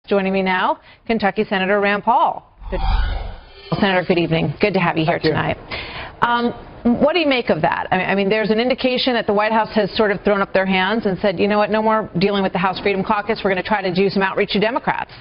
Joining me now, Kentucky Senator Rand Paul. Senator, good evening. Good to have you here tonight. What do you make of that? I mean, there's an indication that the White House has sort of thrown up their hands and said, you know what, no more dealing with the House Freedom Caucus. We're going to try to do some outreach to Democrats.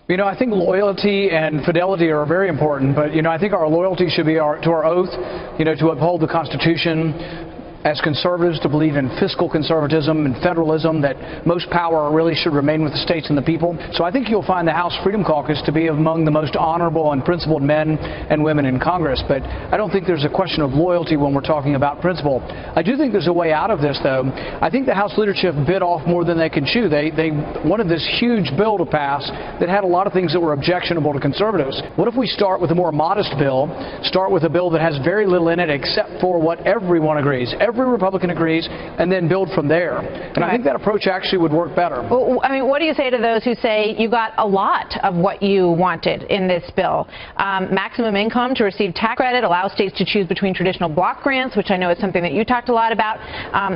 You know, I think loyalty and fidelity are very important, but, you know, I think our loyalty should be to our oath, you know, to uphold the Constitution. As conservatives, to believe in fiscal conservatism and federalism, that most power really should remain with the states and the people. So I think you'll find the House Freedom Caucus to be among the most honorable and principled men and women in Congress. But I don't think there's a question of loyalty when we're talking about principle. I do think there's a way out of this, though. I think the House leadership bit off more than they could chew. They wanted this huge bill to pass that had a lot of things that were objectionable to conservatives. What if we start with a more modest bill, start with a bill that has very little in it except for what everyone agrees, every Republican agrees, and then build from there. And I think that approach actually would work better. Well, I mean, what do you say to those who say you got a lot of what you wanted in this bill? Maximum income to receive tax credit, allow states to choose between traditional block grants, which I know is something that you talked a lot about.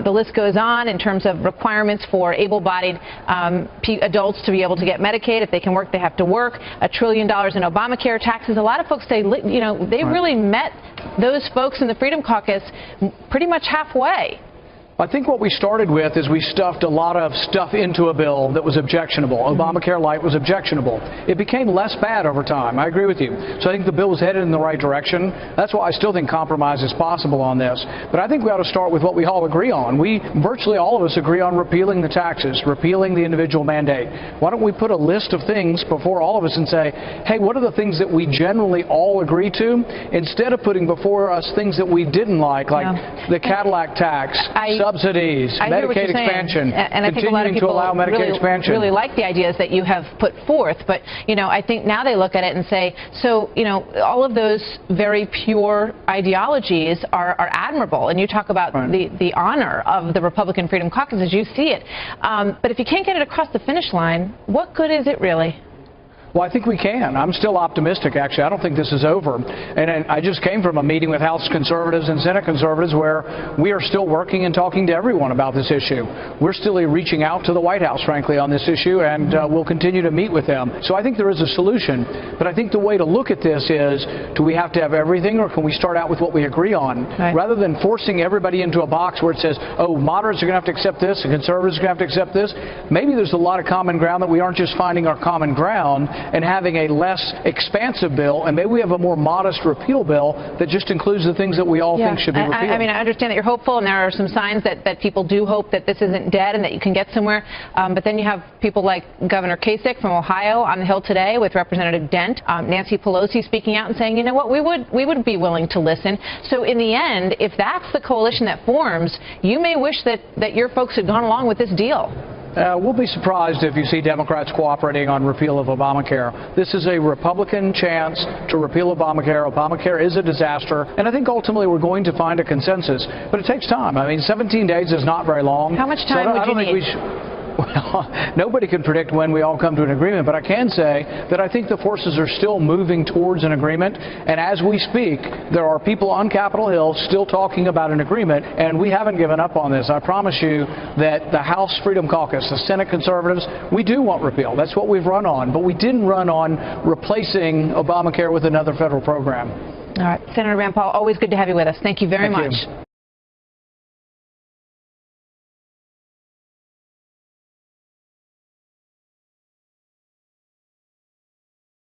The list goes on in terms of requirements for able-bodied adults to be able to get Medicaid. If they can work, they have to work. $1 trillion in Obamacare taxes. A lot of folks say, you know, they really met those folks in the Freedom Caucus pretty much halfway. I think what we started with is we stuffed a lot of stuff into a bill that was objectionable. Obamacare Light was objectionable. It became less bad over time. I agree with you. So I think the bill was headed in the right direction. That's why I still think compromise is possible on this. But I think we ought to start with what we all agree on. Virtually all of us agree on repealing the taxes, repealing the individual mandate. Why don't we put a list of things before all of us and say, hey, what are the things that we generally all agree to, instead of putting before us things that we didn't like the Cadillac tax, subsidies, Medicaid expansion, and I think a lot of people to allow Medicaid expansion. Really like the ideas that you have put forth, but you know, I think now they look at it and say, so you know, all of those very pure ideologies are admirable, and you talk about the honor of the Republican Freedom Caucus as you see it. But if you can't get it across the finish line, what good is it really? Well, I think we can. I'm still optimistic, actually. I don't think this is over. And I just came from a meeting with House conservatives and Senate conservatives where we are still working and talking to everyone about this issue. We're still reaching out to the White House, frankly, on this issue, and we'll continue to meet with them. So I think there is a solution. But I think the way to look at this is, do we have to have everything, or can we start out with what we agree on? Rather than forcing everybody into a box where it says, oh, moderates are going to have to accept this, and conservatives are going to have to accept this. Maybe there's a lot of common ground that we aren't just finding our common ground and having a less expansive bill, and maybe we have a more modest repeal bill that just includes the things that we all think should be repealed. I mean, I understand that you're hopeful, and there are some signs that people do hope that this isn't dead and that you can get somewhere. But then you have people like Governor Kasich from Ohio on the Hill today with Representative Dent, Nancy Pelosi speaking out and saying, you know what, we would be willing to listen. So in the end, if that's the coalition that forms, you may wish that your folks had gone along with this deal. We'll be surprised if you see Democrats cooperating on repeal of Obamacare. This is a Republican chance to repeal Obamacare. Obamacare is a disaster, and I think ultimately we're going to find a consensus. But it takes time. I mean, 17 days is not very long. How much time would you need? Well, nobody can predict when we all come to an agreement, but I can say that I think the forces are still moving towards an agreement, and as we speak, there are people on Capitol Hill still talking about an agreement, and we haven't given up on this. I promise you that the House Freedom Caucus, the Senate conservatives, we do want repeal. That's what we've run on, but we didn't run on replacing Obamacare with another federal program. All right. Senator Rand Paul, always good to have you with us. Thank you very much.